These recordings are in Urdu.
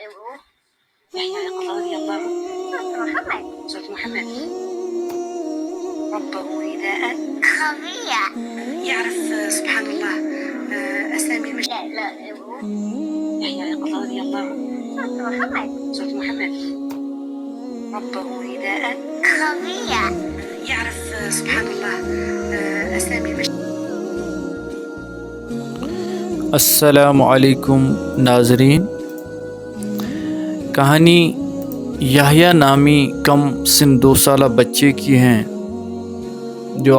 يحيى يقرأ رضي الله سورة محمد. ربه نداء خفيا يعرف سبحان الله أسامي يحيى يقرأ رضي الله سورة محمد. ربه نداء خفيا يعرف سبحان الله أسامي السلام علیکم ناظرین، کہانی یحییٰ نامی کم سن 2 سالہ بچے کی ہیں جو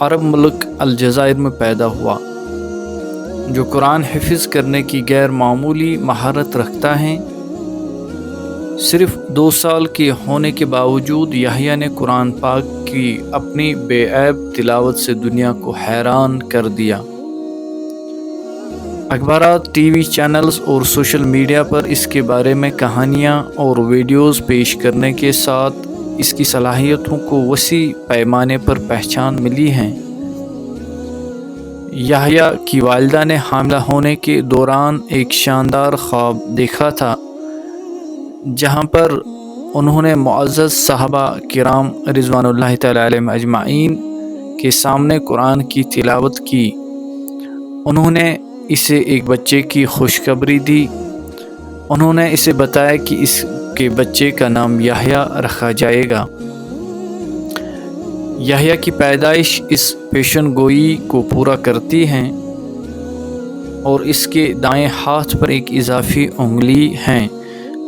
عرب ملک الجزائر میں پیدا ہوا، جو قرآن حفظ کرنے کی غیر معمولی مہارت رکھتا ہے۔ صرف 2 سال کے ہونے کے باوجود یحییٰ نے قرآن پاک کی اپنی بے عیب تلاوت سے دنیا کو حیران کر دیا۔ اخبارات، ٹی وی چینلز اور سوشل میڈیا پر اس کے بارے میں کہانیاں اور ویڈیوز پیش کرنے کے ساتھ اس کی صلاحیتوں کو وسیع پیمانے پر پہچان ملی ہے۔ یحییٰ کی والدہ نے حاملہ ہونے کے دوران ایک شاندار خواب دیکھا تھا، جہاں پر انہوں نے معزز صحابہ کرام رضوان اللہ تعالی علیہم اجمعین کے سامنے قرآن کی تلاوت کی۔ انہوں نے اسے ایک بچے کی خوشخبری دی۔ انہوں نے اسے بتایا کہ اس کے بچے کا نام یحییٰ رکھا جائے گا۔ یحییٰ کی پیدائش اس پیشن گوئی کو پورا کرتی ہے اور اس کے دائیں ہاتھ پر ایک اضافی انگلی ہے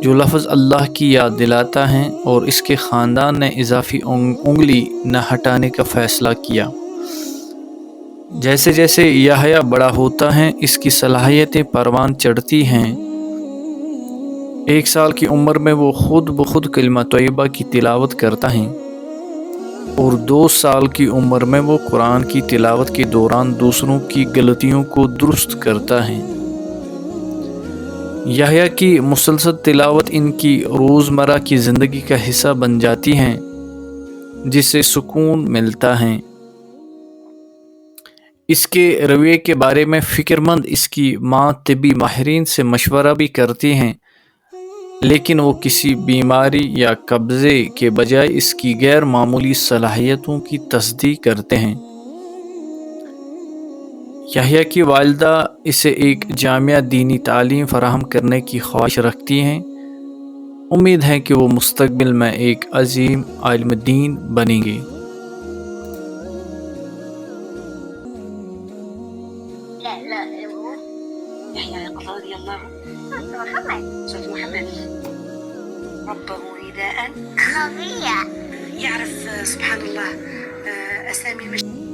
جو لفظ اللہ کی یاد دلاتا ہے، اور اس کے خاندان نے اضافی انگلی نہ ہٹانے کا فیصلہ کیا۔ جیسے جیسے یحییٰ بڑا ہوتا ہے، اس کی صلاحیتیں پروان چڑھتی ہیں۔ 1 سال کی عمر میں وہ خود بخود کلمہ طیبہ کی تلاوت کرتا ہے، اور 2 سال کی عمر میں وہ قرآن کی تلاوت کے دوران دوسروں کی غلطیوں کو درست کرتا ہے۔ یحییٰ کی مسلسل تلاوت ان کی روزمرہ کی زندگی کا حصہ بن جاتی ہے، جس سے سکون ملتا ہے۔ اس کے رویے کے بارے میں فکر مند اس کی ماں طبی ماہرین سے مشورہ بھی کرتی ہیں، لیکن وہ کسی بیماری یا قبضے کے بجائے اس کی غیر معمولی صلاحیتوں کی تصدیق کرتے ہیں۔ یحییٰ کی والدہ اسے ایک جامع دینی تعلیم فراہم کرنے کی خواہش رکھتی ہیں۔ امید ہے کہ وہ مستقبل میں ایک عظیم عالم دین بنیں گے۔ يحيى يقرأ رضي الله سورة محمد. ربه نداء خفيا يعرف سبحان الله أسامي